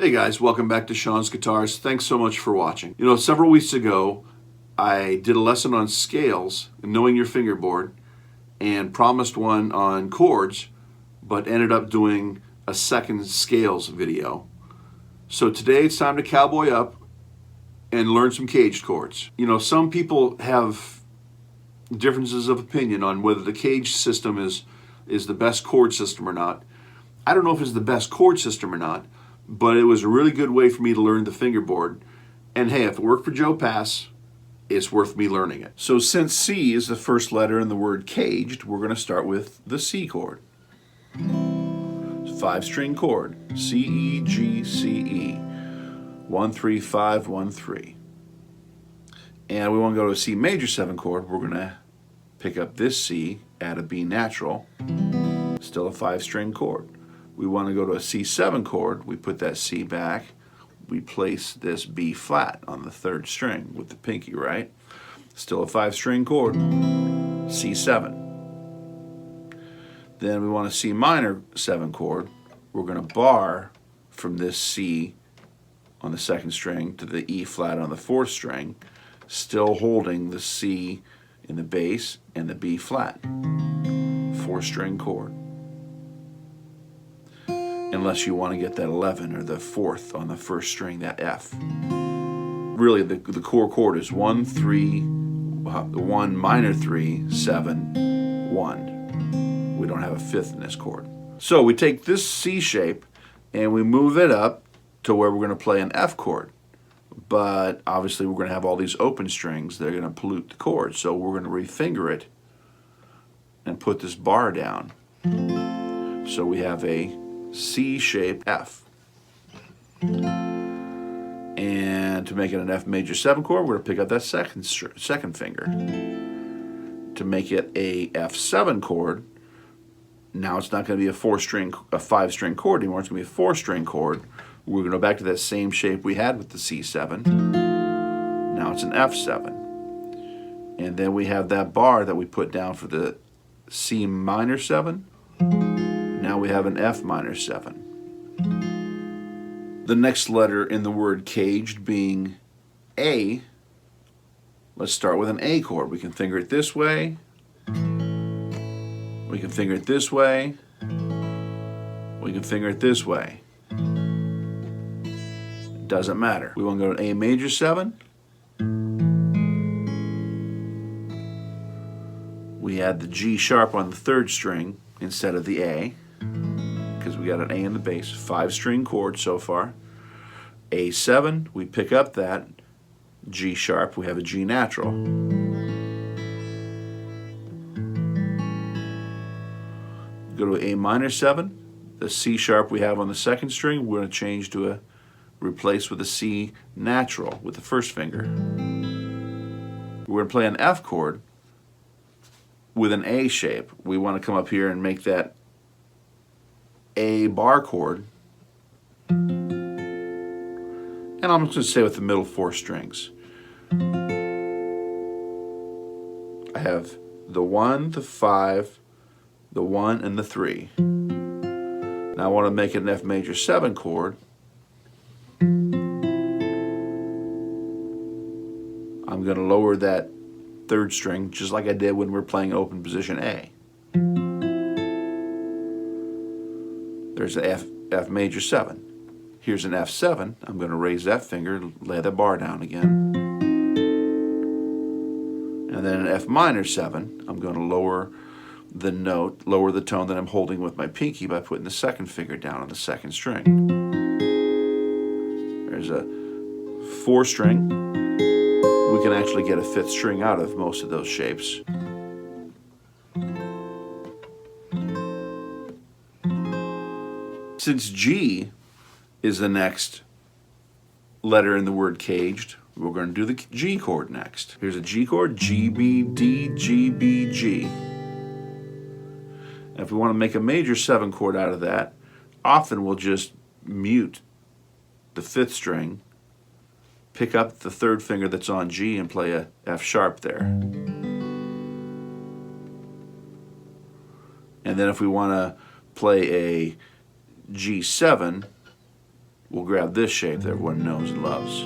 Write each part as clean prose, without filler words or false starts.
Hey guys, welcome back to Sean's Guitars. Thanks so much for watching. You know, several weeks ago, I did a lesson on scales and knowing your fingerboard and promised one on chords, but ended up doing a second scales video. So today it's time to cowboy up and learn some caged chords. You know, some people have differences of opinion on whether the caged system is the best chord system or not. I don't know if it's the best chord system or not, but it was a really good way for me to learn the fingerboard. And hey, if it worked for Joe Pass, it's worth me learning it. So since C is the first letter in the word caged, we're going to start with the C chord. It's a 5-string chord, C, E, G, C, E. 1, 3, 5, 1, 3. And we want to go to a C major 7 chord. We're going to pick up this C, add a B natural, still a 5-string chord. We want to go to a C7 chord. We put that C back. We place this B flat on the 3rd string with the pinky, right? Still a 5-string chord, C7. Then we want a C minor 7 chord. We're going to bar from this C on the 2nd string to the E flat on the 4th string, still holding the C in the bass and the B flat, 4-string chord. Unless you want to get that 11 or the 4th on the 1st string, that F. Really, the core chord is 1, 3, 1 minor 3, 7, 1. We don't have a 5th in this chord. So we take this C shape and we move it up to where we're going to play an F chord. But obviously we're going to have all these open strings that are going to pollute the chord. So we're going to refinger it and put this bar down. So we have a C-shaped F. And to make it an F major 7 chord, we're going to pick up that second finger. To make it a F7 chord, now it's not going to be a 5-string chord anymore, it's going to be a 4-string chord. We're going to go back to that same shape we had with the C7. Now it's an F7. And then we have that bar that we put down for the C minor 7. Now we have an F minor 7. The next letter in the word caged being A, let's start with an A chord. We can finger it this way. We can finger it this way. We can finger it this way. It doesn't matter. We want to go to A major 7. We add the G sharp on the 3rd string instead of the A, because we got an A in the bass, 5-string chord so far. A7, we pick up that G sharp, we have a G natural. Go to A minor 7, the C sharp we have on the 2nd string, we're going to change to replace with a C natural with the 1st finger. We're going to play an F chord with an A shape. We want to come up here and make that A bar chord. And I'm just going to stay with the middle 4 strings. I have the 1, the 5, the 1, and the 3. Now I want to make it an F major 7 chord. I'm going to lower that 3rd string just like I did when we were playing open position A. There's an F major 7. Here's an F7. I'm going to raise that finger, lay the bar down again. And then an F minor 7. I'm going to lower the note, lower the tone that I'm holding with my pinky by putting the 2nd finger down on the 2nd string. There's a 4 string. We can actually get a 5th string out of most of those shapes. Since G is the next letter in the word caged, we're going to do the G chord next. Here's a G chord, G, B, D, G, B, G. And if we want to make a major 7 chord out of that, often we'll just mute the 5th string, pick up the 3rd finger that's on G and play a F sharp there. And then if we want to play a G7, we'll grab this shape that everyone knows and loves,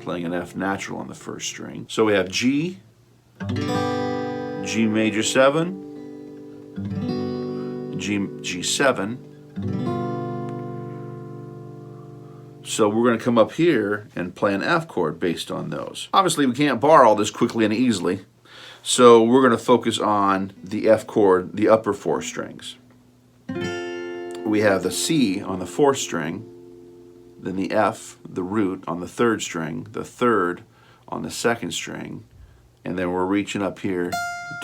playing an F natural on the first string. So we have G, G major 7, G7. So we're going to come up here and play an F chord based on those. Obviously we can't bar all this quickly and easily, so we're going to focus on the F chord, the upper 4 strings. We have the C on the 4th string, then the F, the root, on the 3rd string, the 3rd on the 2nd string, and then we're reaching up here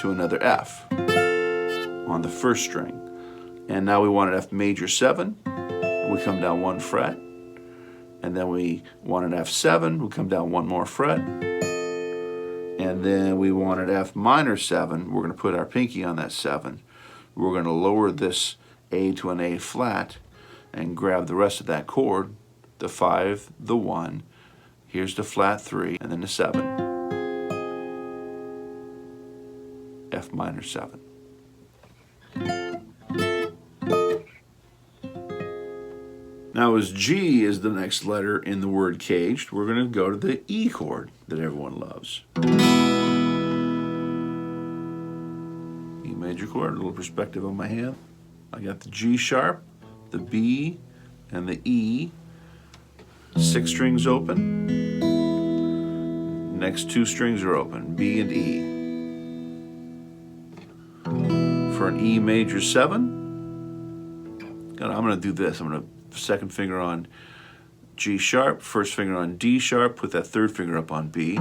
to another F on the 1st string. And now we want an F major 7, we come down 1 fret, and then we want an F7, we come down 1 more fret, and then we want an F minor 7, we're going to put our pinky on that 7, we're going to lower this A to an A flat and grab the rest of that chord, the 5, the 1, here's the flat 3, and then the 7, F minor 7. Now as G is the next letter in the word caged, we're going to go to the E chord that everyone loves. E major chord, a little perspective on my hand. I got the G sharp, the B, and the E. 6 strings open. Next 2 strings are open, B and E. For an E major 7, I'm going to do this. I'm going to 2nd finger on G sharp, 1st finger on D sharp, put that 3rd finger up on B.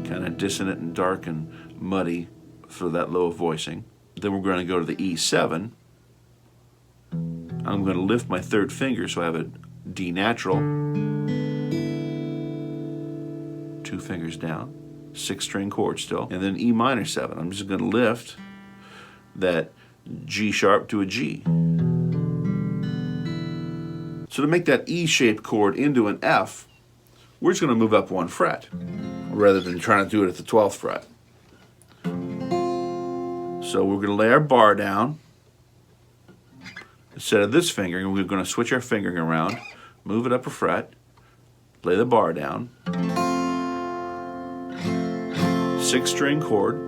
Kind of dissonant and dark and muddy for that low voicing. Then we're going to go to the E7. I'm going to lift my 3rd finger so I have a D natural. 2 fingers down, 6 string chord still, and then E minor 7. I'm just going to lift that G sharp to a G. So to make that E-shaped chord into an F, we're just going to move up 1 fret rather than trying to do it at the 12th fret. So we're going to lay our bar down instead of this finger, and we're going to switch our fingering around, move it up a fret, lay the bar down, 6 string chord.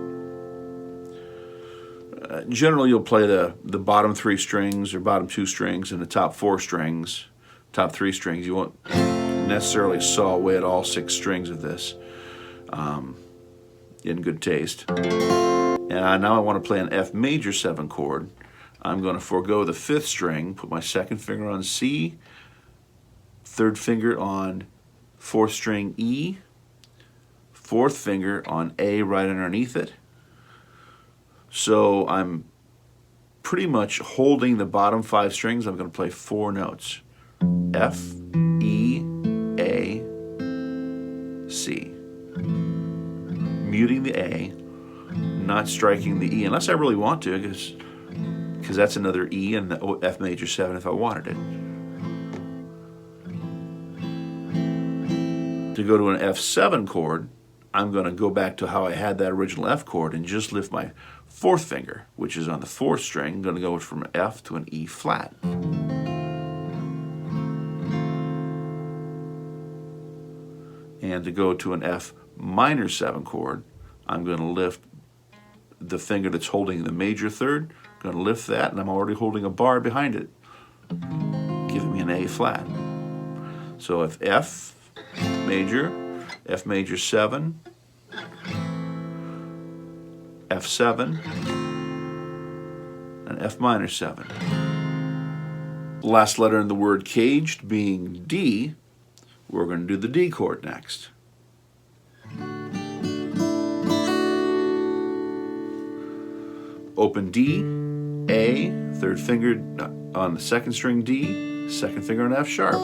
Generally you'll play the bottom 3 strings or bottom 2 strings and the top 4 strings, top 3 strings. You won't necessarily saw away at all 6 strings of this in good taste. And now I want to play an F major 7 chord. I'm going to forego the 5th string, put my 2nd finger on C, 3rd finger on 4th string E, 4th finger on A right underneath it. So I'm pretty much holding the bottom 5 strings. I'm going to play 4 notes. F, E, A, C. Muting the A, not striking the E, unless I really want to, because that's another E and the F major 7 if I wanted it. To go to an F7 chord, I'm going to go back to how I had that original F chord and just lift my 4th finger, which is on the 4th string. I'm going to go from an F to an E flat. And to go to an F minor 7 chord, I'm going to lift the finger that's holding the major 3rd, going to lift that, and I'm already holding a bar behind it, giving me an A flat. So if F major 7, F7, and F minor 7. Last letter in the word caged being D, we're going to do the D chord next. Open D, A, 3rd finger on the 2nd string D, 2nd finger on F sharp.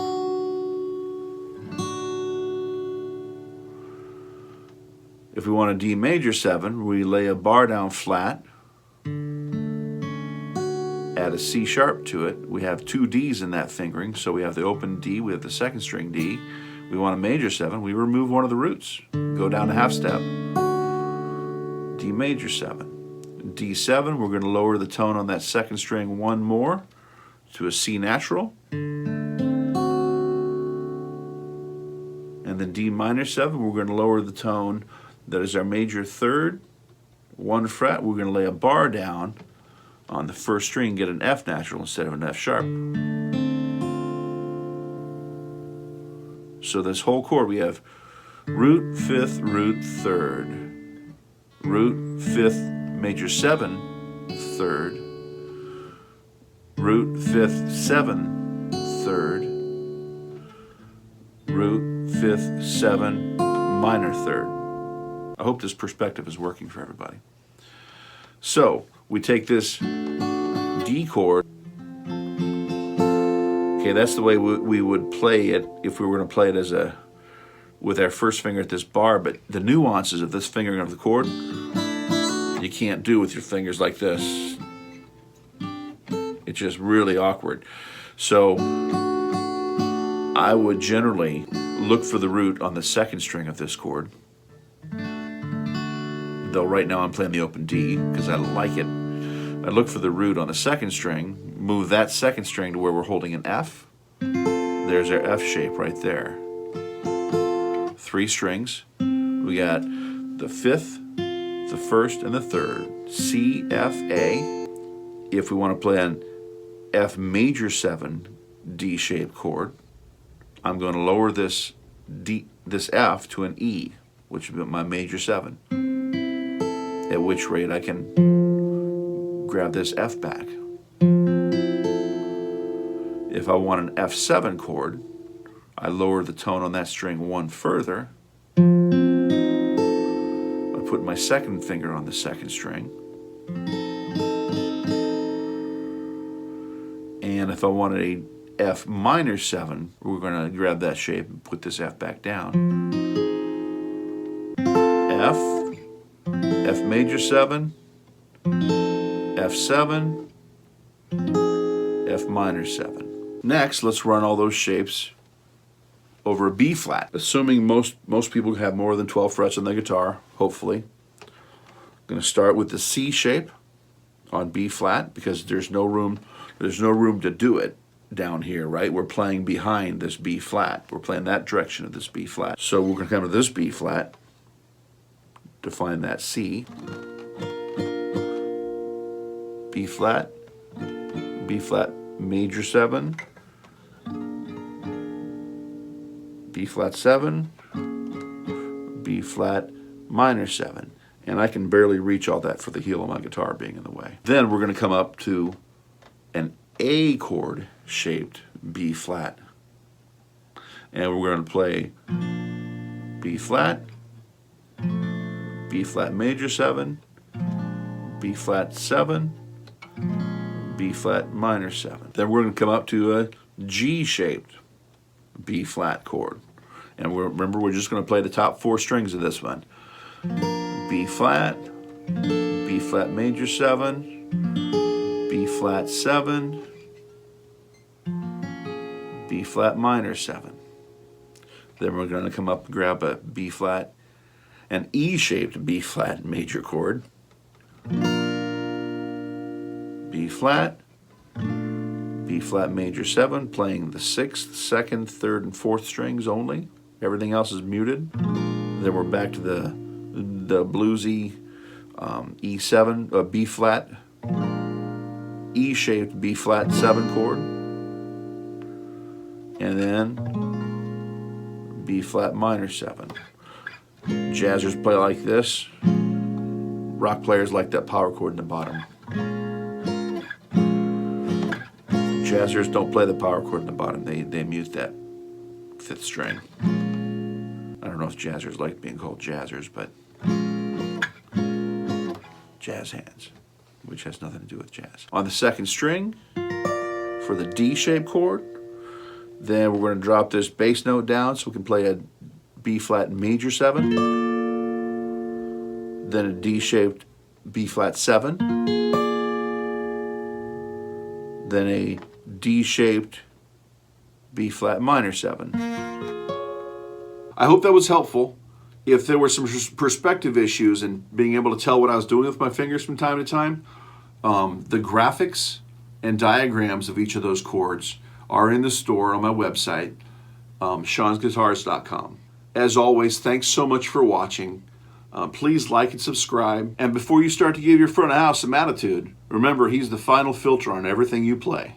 If we want a D major 7, we lay a bar down flat, add a C sharp to it. We have 2 Ds in that fingering, so we have the open D, we have the 2nd string D. We want a major 7, we remove one of the roots, go down a half step. D major 7. D7, we're going to lower the tone on that 2nd string 1 more, to a C natural, and then D minor 7, we're going to lower the tone. That is our major third, 1 fret. We're going to lay a bar down on the first string, get an F natural instead of an F sharp. So this whole chord, we have root, 5th, root, 3rd, root, 5th, major 7, 3rd, root, 5th, 7, 3rd, root, 5th, 7, minor 3rd. I hope this perspective is working for everybody. So we take this D chord. Okay, that's the way we would play it if we were going to play it as with our first finger at this bar, but the nuances of this fingering of the chord, you can't do with your fingers like this. It's just really awkward. So I would generally look for the root on the second string of this chord. Though right now I'm playing the open D because I like it. I look for the root on the second string, move that second string to where we're holding an F. There's our F shape right there. 3 strings. We got the 5th, the 1st, and the 3rd. C, F, A. If we want to play an F major 7 D shaped chord, I'm going to lower this F to an E, which would be my major 7. At which rate I can grab this F back. If I want an F7 chord, I lower the tone on that string 1 further. I put my second finger on the second string. And if I wanted a F minor 7, we're going to grab that shape and put this F back down. F, F major 7, F7, F minor 7. Next, let's run all those shapes over a B flat. Assuming most people have more than 12 frets on their guitar, hopefully. I'm going to start with the C shape on B flat because there's no room to do it down here, right? We're playing behind this B flat. We're playing that direction of this B flat. So we're going to come to this B flat to find that C. B flat major 7, B flat 7, B flat minor 7. And I can barely reach all that for the heel of my guitar being in the way. Then we're going to come up to an A chord shaped B flat. And we're going to play B flat major 7, B flat 7, B flat minor 7. Then we're going to come up to a G shaped B flat chord. And remember, we're just going to play the top 4 strings of this one. B flat major 7, B flat 7, B flat minor 7. Then we're going to come up and grab a B flat, an E shaped B flat major chord. B flat major 7, playing the 6th, 2nd, 3rd, and 4th strings only. Everything else is muted. Then we're back to the bluesy E7, B flat, E shaped B flat 7 chord, and then B flat minor 7. Jazzers play like this. Rock players like that power chord in the bottom. Jazzers don't play the power chord in the bottom. They mute that 5th string. I don't know if jazzers like being called jazzers, but jazz hands, which has nothing to do with jazz. On the second string, for the D-shaped chord, then we're going to drop this bass note down so we can play a B flat major 7, then a D-shaped B flat 7, then a D-shaped B flat minor 7. I hope that was helpful. If there were some perspective issues and being able to tell what I was doing with my fingers from time to time, the graphics and diagrams of each of those chords are in the store on my website, seansguitars.com. As always, thanks so much for watching. Please like and subscribe. And before you start to give your front of house some attitude, remember he's the final filter on everything you play.